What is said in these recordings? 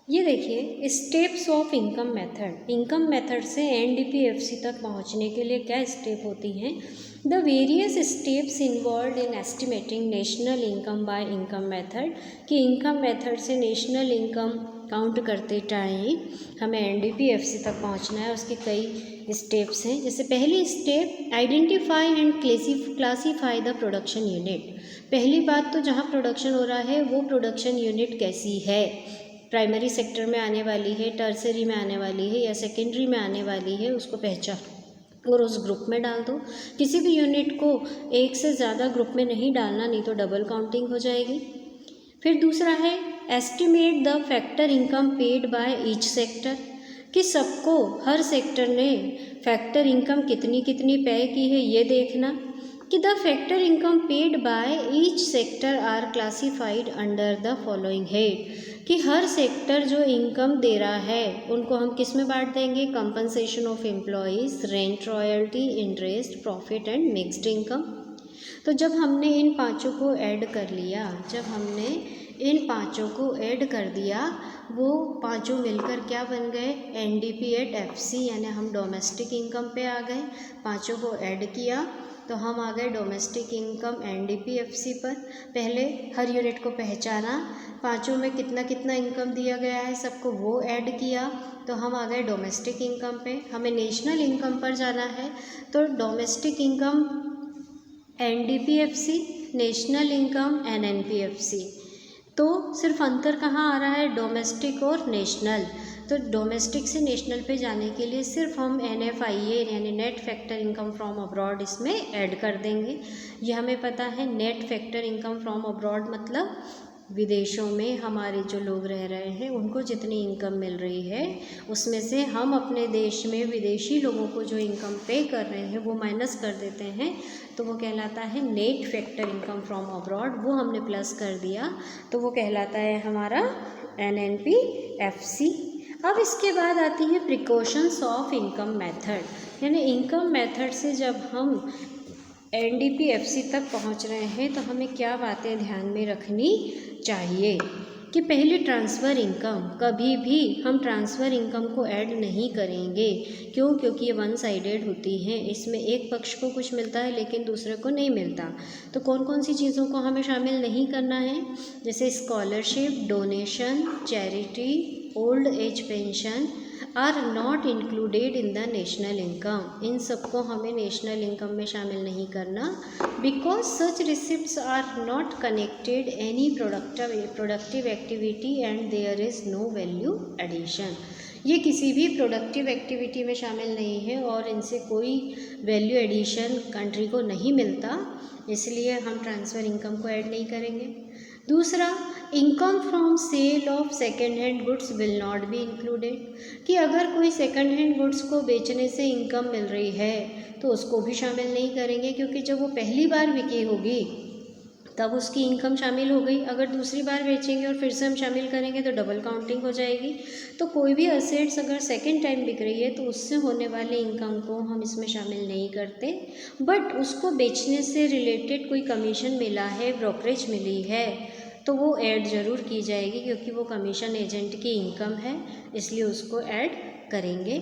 ये देखिए steps of income method. Income method से एनडीपीएफसी तक पहुंचने के लिए क्या स्टेप होती हैं? The various steps involve in estimating national income by income method. कि इनकम मेथड से नेशनल इनकम काउंट करते टाइम हमें एनडीपीएफसी तक पहुंचना है, उसके कई स्टेप्स हैं। जैसे पहली step, identify and classify the production unit. पहली बात तो जहाँ प्रोडक्शन हो रहा है वो प्रोडक्शन यूनिट कैसी है, प्राइमरी सेक्टर में आने वाली है, टर्सरी में आने वाली है या सेकेंडरी में आने वाली है, उसको पहचान और उस ग्रुप में डाल दो। किसी भी यूनिट को एक से ज़्यादा ग्रुप में नहीं डालना, नहीं तो डबल काउंटिंग हो जाएगी। फिर दूसरा है estimate the factor income paid by each sector. कि सबको, हर सेक्टर ने फैक्टर इनकम कितनी कितनी पे की है ये देखना। कि the factor income paid by each sector are classified under the following head. कि हर सेक्टर जो इनकम दे रहा है उनको हम किस में बांट देंगे? Compensation of employees, rent, royalty, interest, profit and mixed income. तो जब हमने इन पांचों को ऐड कर लिया, वो पांचों मिलकर क्या बन गए? एनडीपी एट एफसी, यानी हम डोमेस्टिक इनकम पे आ गए। पांचों को ऐड किया तो हम आ गए डोमेस्टिक इनकम एनडीपीएफसी पर। पहले हर यूनिट को पहचाना, पांचों में कितना कितना इनकम दिया गया है सबको वो ऐड किया, तो हम आ गए डोमेस्टिक इनकम पे। हमें नेशनल इनकम पर जाना है तो domestic income NDPFC, national income एनएनपीएफसी। तो सिर्फ अंतर कहाँ आ रहा है? डोमेस्टिक और नेशनल। तो डोमेस्टिक से नेशनल पे जाने के लिए सिर्फ हम NFIA यानी net factor income from abroad इसमें ऐड कर देंगे। ये हमें पता है, net factor income from abroad मतलब विदेशों में हमारे जो लोग रह रहे हैं उनको जितनी इनकम मिल रही है उसमें से हम अपने देश में विदेशी लोगों को जो इनकम पे कर रहे हैं वो माइनस कर देते हैं, तो वो कहलाता है net factor income from abroad. वो हमने प्लस कर दिया तो वो कहलाता है हमारा NNPFC। अब इसके बाद आती है प्रिकॉशंस ऑफ इनकम मेथड। यानी इनकम मेथड से जब हम NDPFC तक पहुंच रहे हैं तो हमें क्या बातें ध्यान में रखनी चाहिए? कि पहले ट्रांसफ़र इनकम, कभी भी हम ट्रांसफ़र इनकम को ऐड नहीं करेंगे। क्यों? क्योंकि ये वन साइडेड होती हैं, इसमें एक पक्ष को कुछ मिलता है लेकिन दूसरे को नहीं मिलता। तो कौन कौन सी चीज़ों को हमें शामिल नहीं करना है? जैसे scholarship, donation, charity, old age pension are not included in the national income. इन सबको हमें नेशनल इनकम में शामिल नहीं करना, because such receipts are not connected any productive activity and there is no value addition. ये किसी भी प्रोडक्टिव एक्टिविटी में शामिल नहीं है और इनसे कोई वैल्यू एडिशन कंट्री को नहीं मिलता, इसलिए हम ट्रांसफ़र इनकम को ऐड नहीं करेंगे। दूसरा, income from sale of second hand goods will not be included. कि अगर कोई सेकेंड हैंड गुड्स को बेचने से इनकम मिल रही है तो उसको भी शामिल नहीं करेंगे, क्योंकि जब वो पहली बार बिकी होगी तब उसकी इनकम शामिल हो गई। अगर दूसरी बार बेचेंगे और फिर से हम शामिल करेंगे तो डबल काउंटिंग हो जाएगी। तो कोई भी असेट्स अगर सेकेंड टाइम बिक रही है तो उससे होने वाली इनकम को हम इसमें शामिल नहीं करते, बट उसको बेचने से रिलेटेड कोई कमीशन मिला है, ब्रोकरेज मिली है, तो वो ऐड ज़रूर की जाएगी, क्योंकि वो कमीशन एजेंट की इनकम है, इसलिए उसको ऐड करेंगे।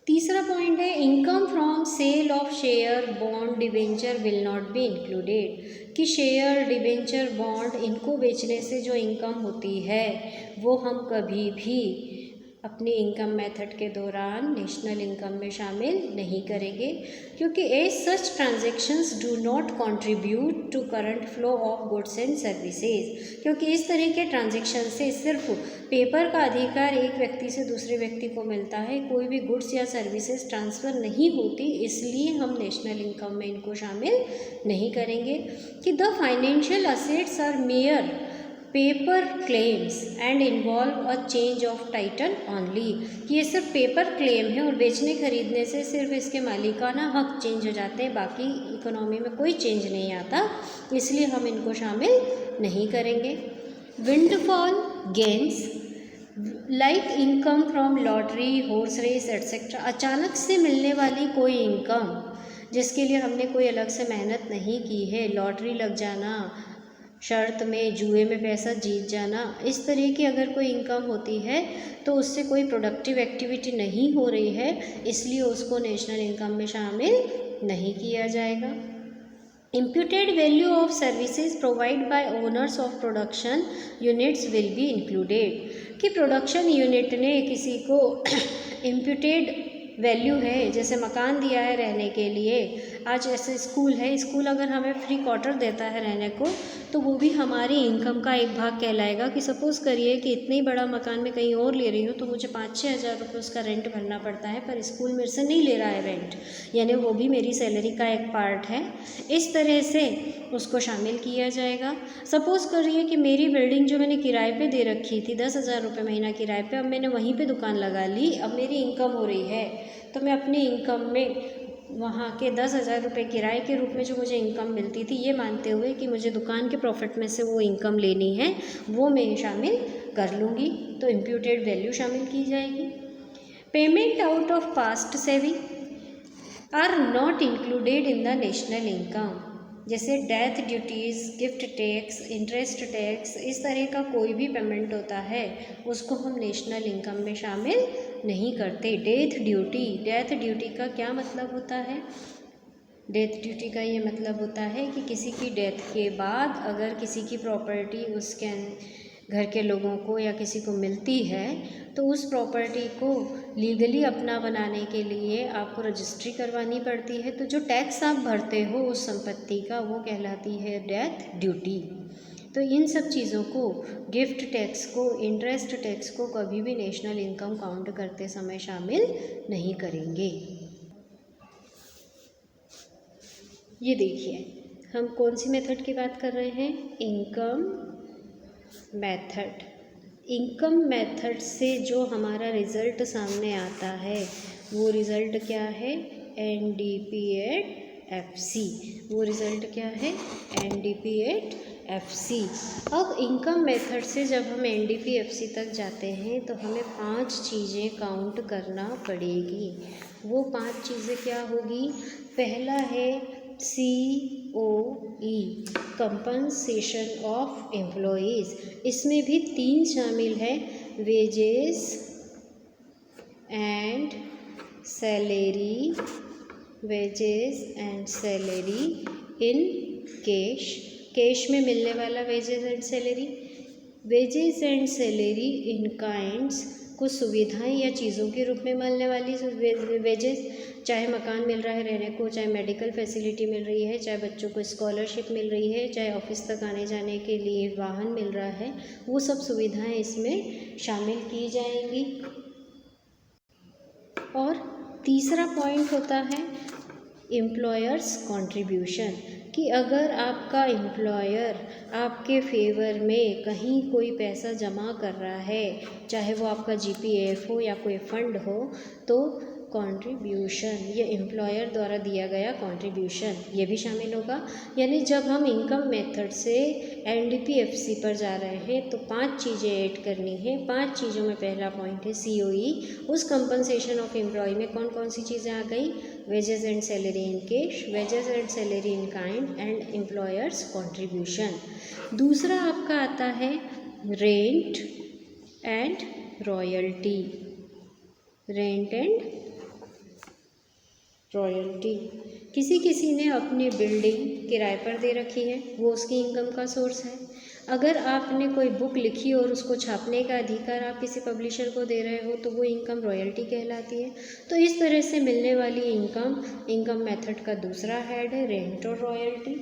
तीसरा पॉइंट है income from sale of share, bond, debenture will not be included. कि शेयर, डिबेंचर, बॉन्ड इनको बेचने से जो इनकम होती है वो हम कभी भी अपनी इनकम मेथड के दौरान नेशनल इनकम में शामिल नहीं करेंगे, क्योंकि as such transactions do not contribute to current flow of goods and services. क्योंकि इस तरह के ट्रांजैक्शन से सिर्फ पेपर का अधिकार एक व्यक्ति से दूसरे व्यक्ति को मिलता है, कोई भी गुड्स या सर्विसेज ट्रांसफ़र नहीं होती, इसलिए हम नेशनल इनकम में इनको शामिल नहीं करेंगे। कि the financial assets are mere paper claims and involve a change of title only. कि ये सिर्फ पेपर क्लेम है और बेचने खरीदने से सिर्फ इसके मालिकाना हक चेंज हो जाते हैं, बाकी इकोनॉमी में कोई चेंज नहीं आता, इसलिए हम इनको शामिल नहीं करेंगे। Windfall gains like income from lottery, horse race etcetera, अचानक से मिलने वाली कोई इनकम जिसके लिए हमने कोई अलग से मेहनत नहीं की है, लॉटरी लग जाना, शर्त में, जुए में पैसा जीत जाना, इस तरह की अगर कोई इनकम होती है तो उससे कोई प्रोडक्टिव एक्टिविटी नहीं हो रही है, इसलिए उसको नेशनल इनकम में शामिल नहीं किया जाएगा। Imputed value of services provide by owners of production units will be included, कि प्रोडक्शन यूनिट ने किसी को इम्प्यूटेड वैल्यू है, जैसे मकान दिया है रहने के लिए, आज ऐसे स्कूल है, स्कूल अगर हमें फ्री क्वार्टर देता है रहने को तो वो भी हमारी इनकम का एक भाग कहलाएगा। कि सपोज़ करिए कि इतनी बड़ा मकान में कहीं और ले रही हूँ तो मुझे 5-6 हज़ार रुपये उसका रेंट भरना पड़ता है, पर स्कूल मेरे से नहीं ले रहा है रेंट, यानी वो भी मेरी सैलरी का एक पार्ट है, इस तरह से उसको शामिल किया जाएगा। सपोज़ करिए कि मेरी बिल्डिंग जो मैंने किराए पे दे रखी थी 10,000 रुपये महीना किराए पे, अब मैंने वहीं पे दुकान लगा ली, अब मेरी इनकम हो रही है, तो मैं अपनी इनकम में वहाँ के 10,000 रुपये किराए के रूप में जो मुझे इनकम मिलती थी, ये मानते हुए कि मुझे दुकान के प्रॉफिट में से वो इनकम लेनी है, वो मैं शामिल कर लूँगी, तो इम्प्यूटेड वैल्यू शामिल की जाएगी। Payment out of past saving are not included in the national income, जैसे death duties, gift tax, interest tax, इस तरह का कोई भी पेमेंट होता है उसको हम नेशनल इनकम में शामिल नहीं करते। डेथ ड्यूटी का क्या मतलब होता है? डेथ ड्यूटी का ये मतलब होता है कि किसी की डेथ के बाद अगर किसी की प्रॉपर्टी उसके घर के लोगों को या किसी को मिलती है तो उस प्रॉपर्टी को लीगली अपना बनाने के लिए आपको रजिस्ट्री करवानी पड़ती है, तो जो टैक्स आप भरते हो उस संपत्ति का वो कहलाती है डेथ ड्यूटी। तो इन सब चीज़ों को, गिफ्ट टैक्स को, इंटरेस्ट टैक्स को कभी भी नेशनल इनकम काउंट करते समय शामिल नहीं करेंगे। ये देखिए हम कौन सी मेथड की बात कर रहे हैं? Income method. इनकम मेथड से जो हमारा रिज़ल्ट सामने आता है वो रिज़ल्ट क्या है? NDP@FC। वो रिज़ल्ट क्या है? NDP@FC। अब इनकम मेथड से जब हम NDP-FC तक जाते हैं तो हमें 5 चीज़ें काउंट करना पड़ेगी। वो 5 चीज़ें क्या होगी? पहला है COE, कंपनसेशन ऑफ एम्प्लॉयज़। इसमें भी 3 शामिल है, wages and salary, wages and salary in cash, cash में मिलने वाला wages and salary, wages and salary in kinds, कुछ सुविधाएं या चीज़ों के रूप में मिलने वाली वेजेस, चाहे मकान मिल रहा है रहने को, चाहे मेडिकल फैसिलिटी मिल रही है, चाहे बच्चों को स्कॉलरशिप मिल रही है, चाहे ऑफिस तक आने जाने के लिए वाहन मिल रहा है, वो सब सुविधाएं इसमें शामिल की जाएंगी। और तीसरा पॉइंट होता है एम्प्लॉयर्स कंट्रीब्यूशन, कि अगर आपका एम्प्लॉयर आपके फेवर में कहीं कोई पैसा जमा कर रहा है, चाहे वो आपका GPF हो या कोई फंड हो, तो कंट्रीब्यूशन, ये एम्प्लॉयर द्वारा दिया गया कंट्रीब्यूशन, ये भी शामिल होगा। यानी जब हम इनकम मेथड से NDP-FC पर जा रहे हैं तो 5 चीज़ें ऐड करनी है। 5 चीज़ों में पहला पॉइंट है COE। उस कंपनसेशन ऑफ एम्प्लॉय में कौन कौन सी चीज़ें आ गई? Wages and salary in cash, wages and salary in kind and employers contribution. दूसरा आपका आता है rent and royalty, rent and royalty. किसी ने अपनी बिल्डिंग किराए पर दे रखी है, वो उसकी इनकम का सोर्स है। अगर आपने कोई बुक लिखी और उसको छापने का अधिकार आप किसी पब्लिशर को दे रहे हो तो वो इनकम रॉयल्टी कहलाती है। तो इस तरह से मिलने वाली इनकम मेथड का दूसरा हेड है रेंट और रॉयल्टी।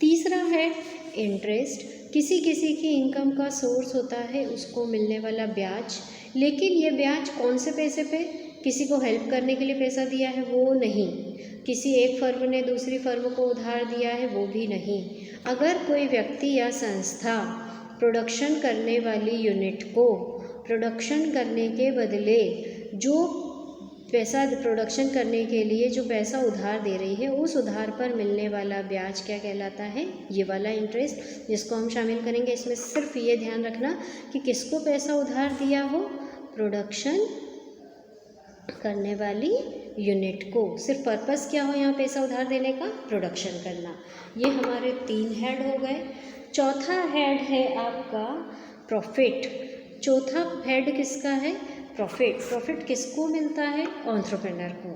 तीसरा है इंटरेस्ट। किसी की इनकम का सोर्स होता है उसको मिलने वाला ब्याज, लेकिन ये ब्याज कौन से पैसे पे? किसी को हेल्प करने के लिए पैसा दिया है वो नहीं, किसी एक फर्म ने दूसरी फर्म को उधार दिया है वो भी नहीं। अगर कोई व्यक्ति या संस्था प्रोडक्शन करने वाली यूनिट को प्रोडक्शन करने के बदले जो पैसा, प्रोडक्शन करने के लिए जो पैसा उधार दे रही है, उस उधार पर मिलने वाला ब्याज क्या कहलाता है? ये वाला इंटरेस्ट, जिसको हम शामिल करेंगे। इसमें सिर्फ ये ध्यान रखना कि किसको पैसा उधार दिया हो? प्रोडक्शन करने वाली यूनिट को। सिर्फ पर्पस क्या हो यहाँ पैसा उधार देने का? प्रोडक्शन करना। ये हमारे 3 हेड हो गए। चौथा हेड है आपका प्रॉफिट। चौथा हेड किसका है? प्रॉफिट। प्रॉफिट किसको मिलता है? एंटरप्रेन्योर को।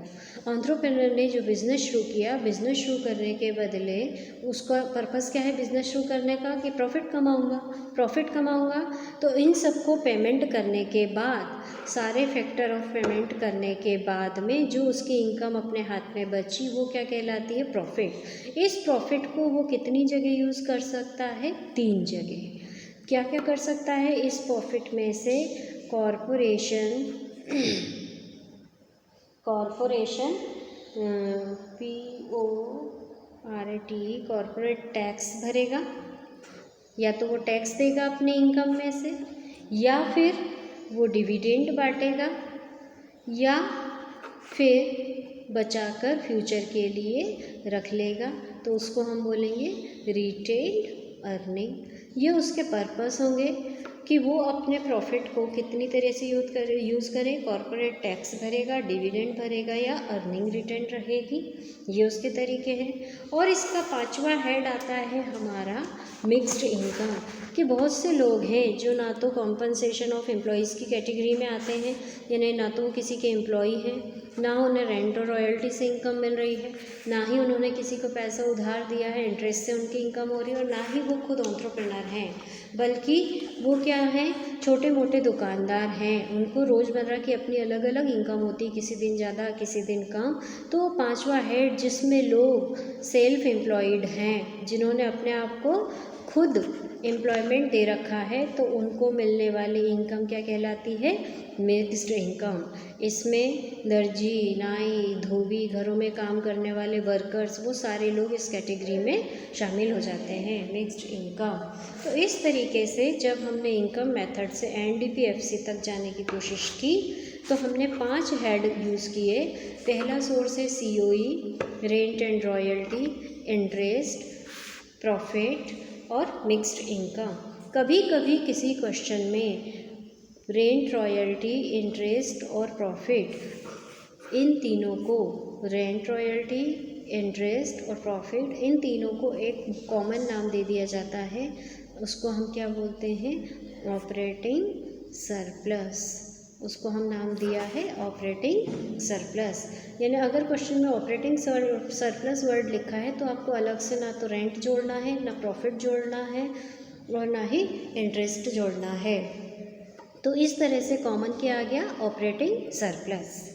एंटरप्रेन्योर ने जो बिज़नेस शुरू किया, बिज़नेस शुरू करने के बदले उसका पर्पस क्या है बिज़नेस शुरू करने का? कि प्रॉफिट कमाऊंगा। प्रॉफिट कमाऊंगा तो इन सबको पेमेंट करने के बाद, सारे फैक्टर ऑफ पेमेंट करने के बाद में जो उसकी इनकम अपने हाथ में बची वो क्या कहलाती है? प्रॉफिट। इस प्रॉफिट को वो कितनी जगह यूज़ कर सकता है? 3 जगह। क्या क्या कर सकता है इस प्रॉफिट में से? कॉरपोरेशन PORT कॉरपोरेट टैक्स भरेगा, या तो वो टैक्स देगा अपने इनकम में से, या फिर वो डिविडेंड बांटेगा, या फिर बचाकर फ्यूचर के लिए रख लेगा, तो उसको हम बोलेंगे रिटेन्ड अर्निंग। ये उसके पर्पस होंगे कि वो अपने प्रॉफिट को कितनी तरह से यूज़ करे। कॉरपोरेट टैक्स भरेगा, डिविडेंड भरेगा, या अर्निंग रिटर्न रहेगी, ये उसके तरीके हैं। और इसका 5वां हेड आता है हमारा मिक्स्ड इनकम। कि बहुत से लोग हैं जो ना तो कॉम्पनसेशन ऑफ एम्प्लॉयज़ की कैटेगरी में आते हैं, यानी ना तो वो किसी के एम्प्लॉई हैं, ना उन्हें रेंट और रॉयल्टी से इनकम मिल रही है, ना ही उन्होंने किसी को पैसा उधार दिया है, इंटरेस्ट से उनकी इनकम हो रही है, और ना ही वो खुद एंटरप्रेन्योर हैं, बल्कि वो क्या हैं? छोटे मोटे दुकानदार हैं। उनको रोज़मर्रा की अपनी अलग अलग इनकम होती है, किसी दिन ज़्यादा किसी दिन कम। तो 5वां हेड जिसमें लोग सेल्फ एम्प्लॉयड हैं, जिन्होंने अपने आप को खुद एम्प्लॉयमेंट दे रखा है, तो उनको मिलने वाली इनकम क्या कहलाती है? Mixed income. इसमें दर्जी, नाई, धोबी, घरों में काम करने वाले वर्कर्स, वो सारे लोग इस कैटेगरी में शामिल हो जाते हैं, मिक्स्ड इनकम। तो इस तरीके से जब हमने इनकम मेथड से NDPFC तक जाने की कोशिश की तो हमने 5 हेड यूज़ किए। पहला सोर्स है COE, rent and royalty, interest, profit और मिक्स्ड इनकम। कभी कभी किसी क्वेश्चन में रेंट, रॉयल्टी, इंटरेस्ट और प्रॉफिट, इन तीनों को, रेंट, रॉयल्टी, इंटरेस्ट और प्रॉफिट, इन तीनों को एक कॉमन नाम दे दिया जाता है। उसको हम क्या बोलते हैं? Operating surplus. उसको हम नाम दिया है ऑपरेटिंग सरप्लस। यानी अगर क्वेश्चन में ऑपरेटिंग सरप्लस वर्ड लिखा है तो आपको अलग से ना तो रेंट जोड़ना है, ना प्रॉफिट जोड़ना है, और ना ही इंटरेस्ट जोड़ना है। तो इस तरह से कॉमन क्या आ गया? Operating surplus.